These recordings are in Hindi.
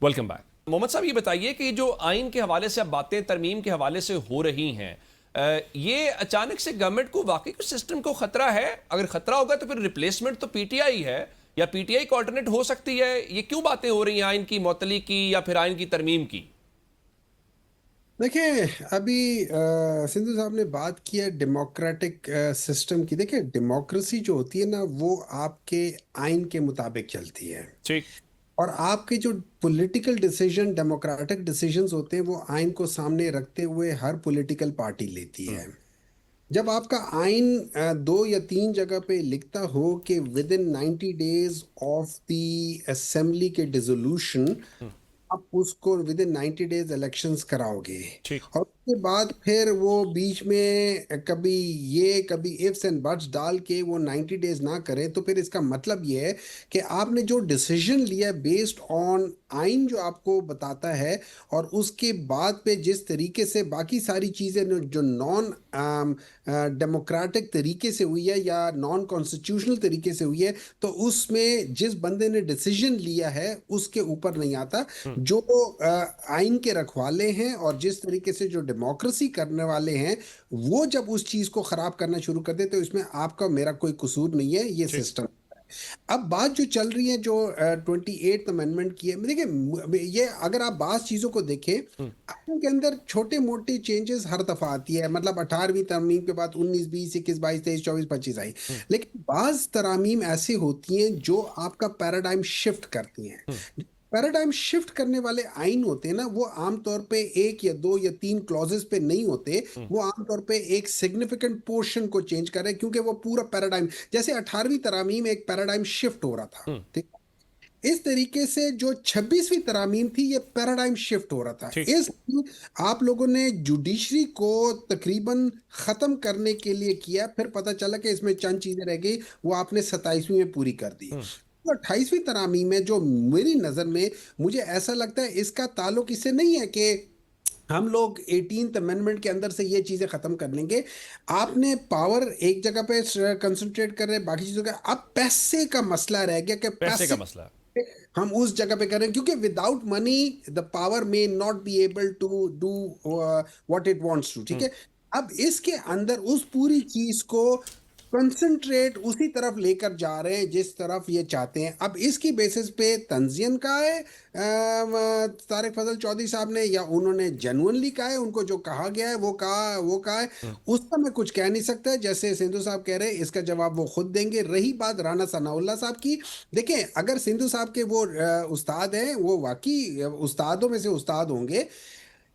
Welcome back. मोहम्मद साहब, ये बताइए कि जो आइन के हवाले से अब बातें तरमीम के हवाले से हो रही हैं, ये अचानक से गवर्नमेंट को वाकई कुछ सिस्टम को खतरा है? अगर खतरा होगा तो फिर रिप्लेसमेंट तो पीटीआई है, या पीटीआई को ऑल्टरनेट हो सकती है। ये क्यों बातें हो रही हैं आइन की मौतली की या फिर आइन की तरमीम की? देखिए, अभी सिंधु साहब ने बात की है डेमोक्रेटिक सिस्टम की। देखिए, डेमोक्रेसी जो होती है ना, वो आपके आइन के मुताबिक चलती है। ठीक। और आपके जो पॉलिटिकल डिसीजन, डेमोक्रेटिक डिसीजंस होते हैं, वो आइन को सामने रखते हुए हर पॉलिटिकल पार्टी लेती है। जब आपका आइन दो या तीन जगह पे लिखता हो कि with in 90 days of the assembly के डिसोल्यूशन आप उसको विद इन 90 डेज इलेक्शंस कराओगे। ठीक। और उसके बाद फिर वो बीच में कभी ये कभी इफ्स एंड बट्स डाल के वो 90 डेज ना करे, तो फिर इसका मतलब ये है कि आपने जो डिसीजन लिया बेस्ड ऑन आइन जो आपको बताता है, और उसके बाद पे जिस तरीके से बाकी सारी चीज़ें जो नॉन डेमोक्रेटिक तरीके से हुई है या नॉन कॉन्स्टिट्यूशनल तरीके से हुई है, तो उसमें जिस बंदे ने डिसीजन लिया है उसके ऊपर नहीं आता। जो आइन के रखवाले हैं और जिस तरीके से जो डेमोक्रेसी करने वाले हैं, वो जब उस चीज को खराब करना शुरू कर दे, तो इसमें आपका मेरा कोई कसूर नहीं है, ये ठीक। सिस्टम। अब बात जो चल रही है, जो 28th अमेंडमेंट की है, देखिए ये अगर आप बात चीजों को देखें, आइन के अंदर छोटे मोटे चेंजेस हर दफा आती है। मतलब 18वीं तरमीम के बाद 19, 20, 21, 22, 23, 24, 25 आई। लेकिन बाज तरामीम ऐसी होती हैं जो आपका पैराडाइम शिफ्ट करती हैं। पैराडाइम शिफ्ट करने वाले आइन होते हैं ना, वो आमतौर पे एक या दो या तीन क्लॉजेस पे नहीं होते। वो आमतौर पे एक सिग्निफिकेंट पोर्शन को चेंज कर रहे हैं, क्योंकि वो पूरा पैराडाइम, जैसे 18वीं तरामीम एक पैराडाइम शिफ्ट हो रहा था। ठीक। इस तरीके से जो 26वीं तरामीम थी, ये पैराडाइम शिफ्ट हो रहा था। ठीक। इस आप लोगों ने जुडिशरी को तकरीबन खत्म करने के लिए किया, फिर पता चला कि इसमें चंद चीजें रह गई, वो आपने 27वीं में पूरी कर दी। तो 28वीं तरामीम में जो मेरी नजर में, मुझे ऐसा लगता है इसका ताल्लुक इससे नहीं है कि हम लोग 18th अमेंडमेंट के अंदर से ये चीजें खत्म कर लेंगे। आपने पावर एक जगह पे कंसंट्रेट कर रहे हैं, बाकी चीजों का अब पैसे का मसला रह गया कि पैसे का पैसे मसला। हम उस जगह पे करें, क्योंकि without money the power may not be able to do what it wants to. ठीक है। अब इसके अंदर उस पूरी चीज को कंसंट्रेट उसी तरफ लेकर जा रहे हैं जिस तरफ ये चाहते हैं। अब इसकी बेसिस पे तंजीम का है तारिक फजल चौधरी साहब ने, या उन्होंने जेन्युइनली कहा है, उनको जो कहा गया है वो कहा है। उसका मैं कुछ कह नहीं सकता। जैसे सिंधु साहब कह रहे हैं, इसका जवाब वो खुद देंगे। रही बात राना सनाउल्लाह साहब की, देखें, अगर सिंधु साहब के वो उस्ताद हैं, वो वाकई उस्तादों में से उस्ताद होंगे।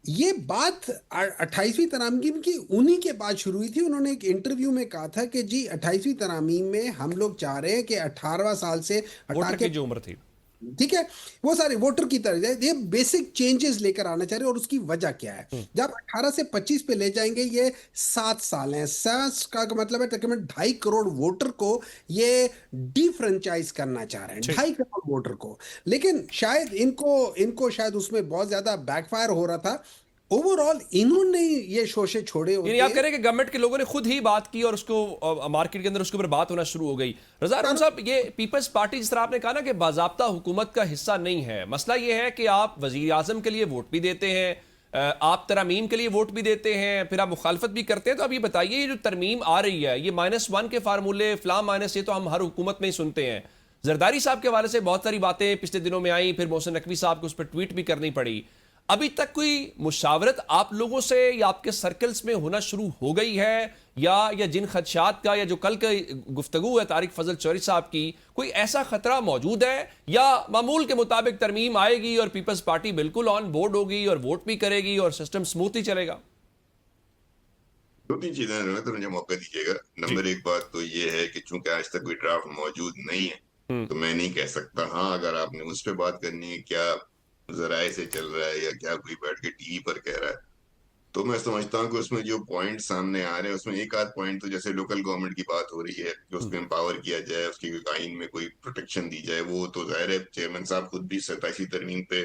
ये बात 28वीं तरामीम की उन्हीं के बाद शुरू हुई थी। उन्होंने एक इंटरव्यू में कहा था कि जी 28वीं तरामीम में हम लोग चाह रहे हैं कि 18वां साल से हटा वोटर के, की जो उम्र थी। ठीक है, वो सारे वोटर की तरह ये बेसिक चेंजेस लेकर आना चाह रहे हैं। और उसकी वजह क्या है? जब 18 से 25 पे ले जाएंगे, ये 7 साल हैं। 7 का मतलब है तकरीबन 2.5 करोड़ वोटर को ये डिफ्रेंचाइज करना चाह रहे हैं, ठीक। 2.5 करोड़ वोटर को। लेकिन शायद इनको इनको शायद उसमें बहुत ज्यादा बैकफायर हो रहा था। ओवरऑल इन्होंने ये शोशे छोड़े यानी होते आप कह रहे हैं कि गवर्नमेंट के लोगों ने खुद ही बात की और उसको मार्केट के अंदर उसके ऊपर बात होना शुरू हो गई। रजा रोन साहब, ये पीपल्स पार्टी, जिस तरह आपने कहा ना कि बाजाब्ता हुकूमत का हिस्सा नहीं है, मसला ये है कि आप वजीर आजम के लिए वोट भी देते हैं, आप तरमीम के लिए वोट भी देते हैं, फिर आप मुखालफत भी करते हैं। तो अब ये बताइए, ये जो तरमीम आ रही है, ये -1 के फार्मूले, फलां माइनस, ये तो हम हर हुकूमत में ही सुनते हैं। जरदारी साहब के हवाले से बहुत सारी बातें पिछले दिनों में आई, फिर मोहसिन नकवी साहब को उस पर ट्वीट भी करनी पड़ी। अभी तक कोई मुशावरत आप लोगों से या आपके सर्कल्स में होना शुरू हो गई है, या जिन खदशात का, या जो कल का गुफ्तगू है तारिक फजल चौधरी साहब की, कोई ऐसा खतरा मौजूद है, या मामूल के मुताबिक तरमीम आएगी और पीपल्स पार्टी बिल्कुल ऑन बोर्ड होगी और वोट भी करेगी और सिस्टम स्मूथली चलेगा? दो तीन चीजें जो है तो मुझे मौका दीजिएगा। जी। नंबर एक बात तो ये है कि चूंकि आज तक कोई ड्राफ्ट मौजूद नहीं है, हम्म। तो मैं नहीं कह सकता। हाँ, अगर आपने उस पर बात करनी है, क्या जराए से चल रहा है या क्या कोई बैठ के टीवी पर कह रहा है, तो मैं समझता हूँ कि उसमें जो पॉइंट सामने आ रहे हैं, उसमें एक आध पॉइंट तो जैसे लोकल गवर्नमेंट की बात हो रही है कि उसको एम्पावर किया जाए, उसकी आइन में कोई प्रोटेक्शन दी जाए, वो तो जाहिर है चेयरमैन साहब खुद भी 27वीं तरमीम पे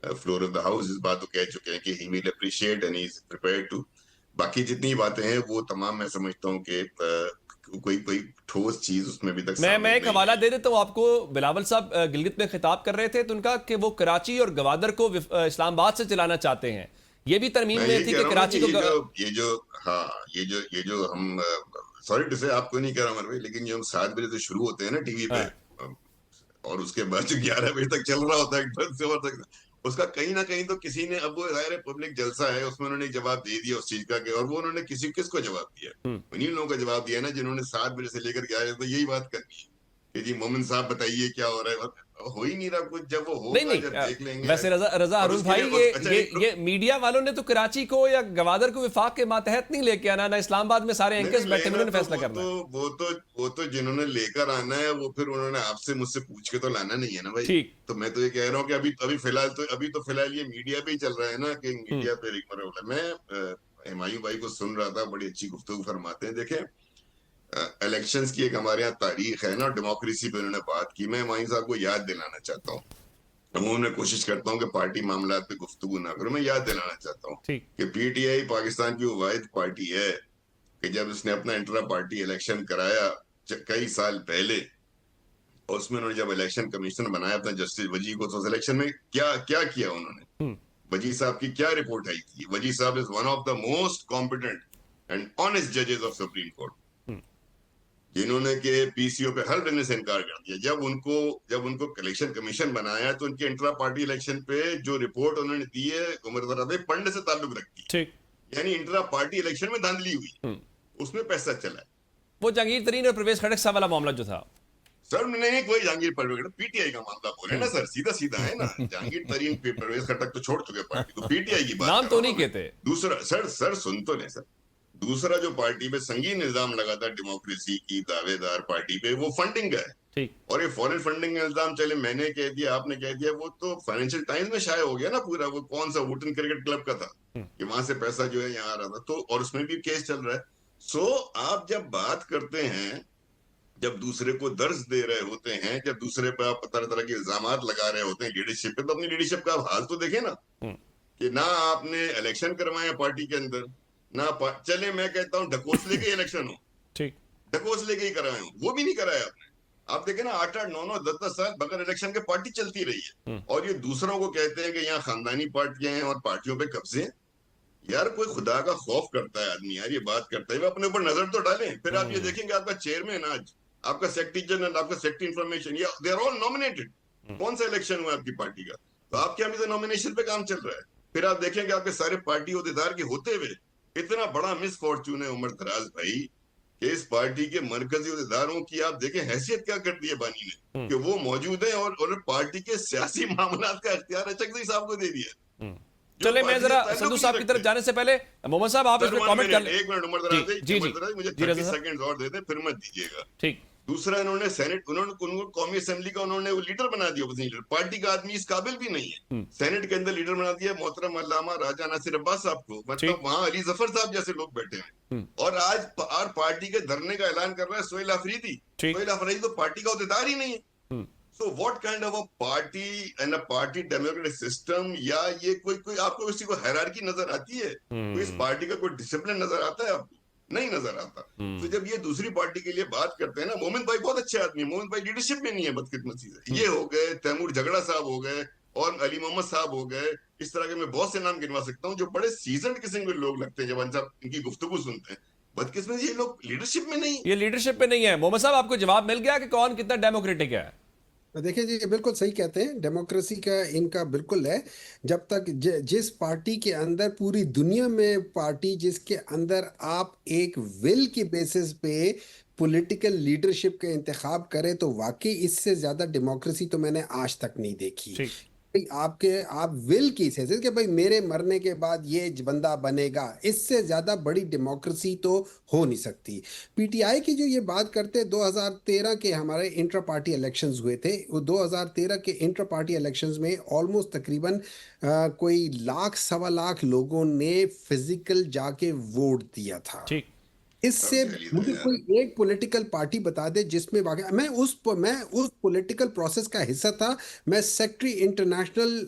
फ्लोर ऑफ द हाउस इस बात को कह चुके हैं कि he will appreciate and he is prepared to. बाकी जितनी बातें हैं वो तमाम मैं समझता हूँ कि कोई कोई ठोस चीज उसमें अभी तक मैं साबित एक नहीं हवाला हुई। दे देता हूं आपको। बिलावल साहब गिलगित में खिताब कर रहे थे तो उनका कि वो कराची और गवादर को इस्लामाबाद से चलाना चाहते हैं। ये भी तरमीम मैं में यही थी कह कि रहा हूँ ना कि कराची को हाँ ये जो हम सॉरी टू से आपको नहीं कह रहा अमर भाई, लेकिन जो हम 7 बजे से शुरू होते हैं ना टीवी पे, हाँ, और उसके बाद जो 11 बजे तक चल रहा होता है 10 से और तक, उसका कहीं ना कहीं तो किसी ने, अब वो जाहिर है पब्लिक जलसा है, उसमें उन्होंने एक जवाब दे दिया उस चीज का और वो उन्होंने किसको जवाब दिया? हम्म, उन्हीं लोगों का जवाब दिया ना जिन्होंने 7 बजे से लेकर 11 तो यही बात करनी है कि जी मोमिन साहब बताइए क्या हो रहा है। हो ही नहीं रहा कुछ, जब वो नहीं होगा नहीं जब देख लेंगे। वैसे रजा रजा और हारून उसके भाई लिए अच्छा ये मीडिया वालों ने तो कराची को या गवादर को विफाक के मातहत नहीं लेके आना ना, इस्लामाबाद में सारे नहीं एंकर्स नहीं बैठे हैं, लेना उन्होंने तो फैसला करना है। वो तो जिन्होंने लेकर आना है वो फिर उन्होंने आपसे मुझसे पूछ के तो लाना नहीं है ना भाई। ठीक। तो मैं तो ये कह रहा हूँ कि अभी तो फिलहाल ये मीडिया पे ही चल रहा है ना कि हम्म, मीडिया पे एक बार मैं हुमायूं भाई को सुन रहा था, बड़ी अच्छी गुफ्तगू फरमाते हैं। देखें इलेक्शंस की एक हमारे यहाँ तारीख है ना, डेमोक्रेसी पे उन्होंने बात की। मैं हुमायूं साहब को याद दिलाना चाहता हूँ, मैं कोशिश करता हूँ कि पार्टी मामलात पे गुफ्तगू ना करूं, मैं याद दिलाना चाहता हूँ ठीक। कि पीटीआई पाकिस्तान की वो वाहिद पार्टी है कि जब उसने अपना इंट्रा पार्टी इलेक्शन कराया कई साल पहले, और उसमें उन्होंने जब इलेक्शन कमीशन बनाया अपना जस्टिस वजी को, तो उस इलेक्शन में क्या क्या किया उन्होंने? हम्म, वजी साहब की क्या रिपोर्ट आई थी? वजी साहब is one of the most competent and honest जजेस ऑफ सुप्रीम कोर्ट, हम्म, जिन्होंने के पीसीओ पे हर देने से इनकार कर दिया। जब उनको इलेक्शन कमीशन बनाया तो उनके इंट्रा पार्टी इलेक्शन पे जो रिपोर्ट उन्होंने दी है उमर दराज पंड से ताल्लुक रखती ठीक। है, यानी इंट्रा पार्टी इलेक्शन में धांधली हुई, हम्म, उसमें पैसा चला है। वो जहांगीर तरीन और प्रवेश खड़क साहब वाला मामला जो था। सर नहीं, कोई जहांगीर परवेज पीटीआई का मामला बोले ना सर, सीधा सीधा है ना। जहांगीर तरीन परवेज खट्टक तो छोड़ चुके पार्टी, तो पीटीआई की बात नाम कर तो रहा नहीं हूँ मैं। कहते। दूसरा सर सुन तो ले सर, दूसरा जो पार्टी पे संगीन इल्जाम लगा था डेमोक्रेसी की दावेदार पार्टी पे, वो फंडिंग का है। ठीक। और ये फॉरेन फंडिंग का इल्जाम चले मैंने कह दिया आपने कह दिया, वो तो फाइनेंशियल टाइम्स में शाया हो गया ना पूरा। वो कौन सा वुटन क्रिकेट क्लब का था हम्म, कि वहां से पैसा जो है यहाँ आ रहा था, तो और उसमें भी केस चल रहा है। सो आप जब बात करते हैं, जब दूसरे को दर्ज दे रहे होते हैं, जब दूसरे पर आप तरह तरह के इल्जाम लगा रहे होते हैं लीडरशिप पे, तो अपनी लीडरशिप का आप हाल तो देखें ना, हम्म, कि ना आपने इलेक्शन करवाए पार्टी के अंदर, ना चले मैं कहता हूँ ढकोस लेके इलेक्शन हो, ठीक। ढकोस लेके ही कराए हो, वो भी नहीं कराया आपने। आप देखें ना 8-8, 9-9, 10-10 साल बगैर इलेक्शन के पार्टी चलती रही है, हम्म, और ये दूसरों को कहते हैं कि यहाँ खानदानी पार्टियां हैं और पार्टियों पे कब्जे हैं। यार कोई खुदा का खौफ करता है आदमी, यार ये बात करता है, वो अपने ऊपर नजर तो डालें। फिर आप ये हम्म, देखेंगे आपका चेयरमैन आज, आपका सेक्रेटरी जनरल, आपका सेक्रेटरी इंफॉर्मेशन, या दे आर ऑल नॉमिनेटेड। कौन सा इलेक्शन हुआ आपकी पार्टी का? तो आपके यहाँ भी तो नॉमिनेशन पे काम चल रहा है। फिर आप देखेंगे आपके सारे पार्टी अहदेदार के होते हुए इतना बड़ा मिस फॉर्चून है उमर दराज भाई, कि इस पार्टी के मरकजी अहदेदारों की आप देखें हैसियत क्या कर दी है बानी ने, हम्म, कि वो मौजूद है और पार्टी के सियासी मामला का अख्तियार अचक साहब को दे दिया, हम्म। जो चले मैं पार्टी से जरा ताल्लुक संधू नहीं साहब की तरफ रखते। जाने से पहले मोहम्मद साहब आप इस सर पे 1 कमेंट कर मिनट, 1 मिनट उमर जी दराज जी मुझे जी रजा 30 साहब। सेकंड्स और दे दे, फिर मत दीजिएगा। ठीक। दूसरा, इन्होंने सेनेट, उनको कौमी असेंबली का उन्होंने वो लीडर बना दिया, ओपोजिशन लीडर, पार्टी का आदमी इस काबिल भी नहीं है। हम्म, सेनेट के अंदर लीडर बना दिया मोहतरम अल्लामा राजा नासिर अब्बास साहब को, मतलब ठीक। वहां अली जफर साहब जैसे लोग बैठे हैं। हम्म, और आज पार्टी के धरने का ऐलान कर रहा है सोहेल अफरीदी। ठीक। सोहेल अफरीदी तो पार्टी का अहदेदार ही नहीं है। Hmm, so what kind of a party and a party democratic system, या ये कोई आपको किसी को हायरार्की नजर आती है? कोई इस हम्म, पार्टी का कोई डिसिप्लिन नजर आता है आपको? नहीं नजर आता। तो जब ये दूसरी पार्टी के लिए बात करते हैं ना, मोमिन भाई बहुत अच्छे आदमी, मोमिन भाई लीडरशिप में नहीं है, बदकिस्मती से। ये हो गए तैमूर झगड़ा साहब हो गए, और अली मोहम्मद साहब हो गए, इस तरह के मैं बहुत से नाम गिनवा सकता हूँ जो बड़े सीजन किस्म के लोग लगते हैं जब इनकी गुफ्तगू सुनते हैं। बदकिस्मती ये लोग लीडरशिप में नहीं। ये लीडरशिप पे नहीं है। मोहम्मद साहब आपको जवाब मिल गया कि कौन कितना डेमोक्रेटिक है। तो देखिए जी, ये बिल्कुल सही कहते हैं, डेमोक्रेसी का इनका बिल्कुल है। जब तक जिस पार्टी के अंदर पूरी दुनिया में पार्टी जिसके अंदर आप एक विल की बेसिस पे पॉलिटिकल लीडरशिप का इंतखाब करें, तो वाकई इससे ज़्यादा डेमोक्रेसी तो मैंने आज तक नहीं देखी। ठीक। भाई आप विल की हैसियत कि भाई मेरे मरने के बाद ये बंदा बनेगा, इससे ज़्यादा बड़ी डेमोक्रेसी तो हो नहीं सकती। पीटीआई की जो ये बात करते हैं, 2013 के हमारे इंटर पार्टी इलेक्शंस हुए थे, वो 2013 के इंटर पार्टी इलेक्शंस में ऑलमोस्ट तकरीबन कोई लाख सवा लाख लोगों ने फिजिकल जाके वोट दिया था। ठीक। इससे सब जहली था मुझे यार। कोई एक पॉलिटिकल पार्टी बता दे जिसमें वाकई मैं उस पॉलिटिकल प्रोसेस का हिस्सा था। मैं सेक्रेटरी इंटरनेशनल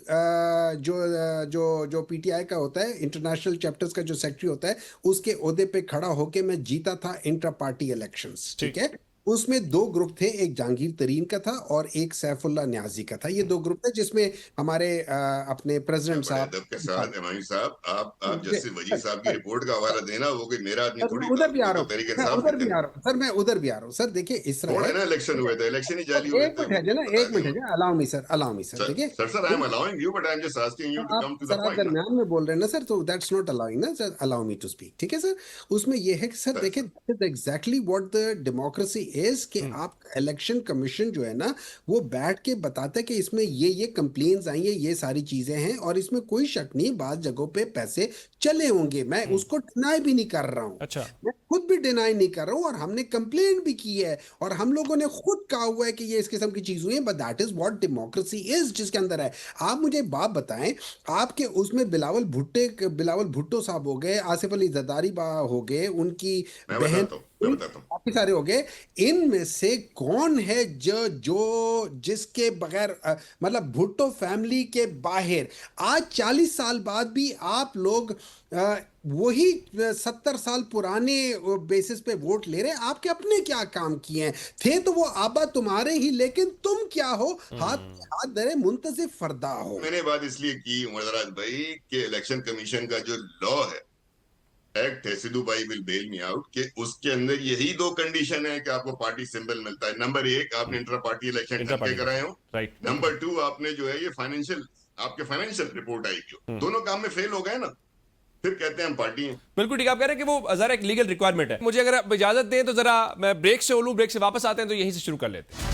जो पीटीआई का होता है, इंटरनेशनल चैप्टर्स का जो सेक्रेटरी होता है, उसके ओहदे पे खड़ा होके मैं जीता था इंट्रा पार्टी इलेक्शंस, ठीक ठीक। है। उसमें दो ग्रुप थे, एक जहांगीर तरीन का था और एक सैफुल्ला न्याजी का था। ये दो ग्रुप थे जिसमें हमारे अपने क्या प्रेसिडेंट बड़े साहब। अदब के साथ इमामी साहब, आप जस्टिस वजीर साहब की सर, रिपोर्ट का हवाला देना, वो कोई मेरा आदमी सर, मैं थोड़ी था, उधर भी आ वो रहा तो हूँ, तरीके मैं इंसाफ के उधर भी थे। आ रहा हूँ सर, मैं उधर भी आ रहा हूँ सर। देखिए इस तरह थोड़े है। ना इलेक्शन हुए थे, इलेक्शन ही जाली सर हुए एक थे, मिनट है वो जना, बता एक दें मिनट है मुझे। जना, अलाउ मी सर, देखिए। Sir I am allowing you, but I am just asking you to come to the sir आप पॉइंट ना। दरम्यान में बोल रहे हैं ना सर, तो दैट्स नॉट अलाउइंग ना sir, allow me to speak, ठीक है सर। उसमें ये है कि सर सर देखिए, that is exactly what the democracy is, कि आप इलेक्शन कमीशन जो है ना, वो बैठ के बताता है कि इसमें ये कंप्लेन्स आई है, ये सारी चीजें हैं, और इसमें कोई शक नहीं, बात जगहों पे पैसे चले होंगे, मैं उसको डिनाई भी नहीं कर रहा हूँ, अच्छा। मैं खुद भी डिनाई नहीं कर रहा हूँ, और हमने कंप्लेंट भी की है, और हम लोगों ने खुद कहा हुआ है कि ये इस किस्म की चीज हुई है, but that is what democracy is जिसके अंदर है। आप मुझे एक बात बताएं, आपके उसमें बिलावल भुट्टो साहब हो गए, आसिफ अली जरदारी बा हो गए, उनकी बहन, मैं बताता हूँ। काफी सारे हो गए। इनमें से कौन है जो जो जिसके बगैर मतलब भुट्टो फैमिली के बाहर आज 40 साल बाद भी आप लोग वही 70 साल पुराने बेसिस पे वोट ले रहे हैं? आपके अपने क्या काम किए हैं? थे तो वो आबा तुम्हारे ही, लेकिन तुम क्या हो, हाथ धरे मुंतजिर फरदा हो। मैंने बात इसलिए की उमरदराज भाई कि इलेक्शन कमीशन का जो लॉ है, एक्ट है, सिद्धू भाई विल बेल मी आउट, कि उसके अंदर यही दो कंडीशन है कि आपको पार्टी सिंबल मिलता है। नंबर एक, आपने इंटर पार्टी इलेक्शन इंटर ढंग के पार्टी कराए हो। राइट। नंबर टू, आपने जो है ये फाइनेंशियल, आपके फाइनेंशियल रिपोर्ट आएगी हो। दोनों काम में फेल हो गए ना, फिर कहते हैं हम पार्टी हैं। बिल्कुल ठीक, आप कह रहे हैं कि वो जरा एक लीगल रिक्वायरमेंट है। मुझे अगर आप इजाजत दें तो जरा मैं ब्रेक से ओलूं, ब्रेक से वापस आते हैं तो यहीं से शुरू कर लेते हैं।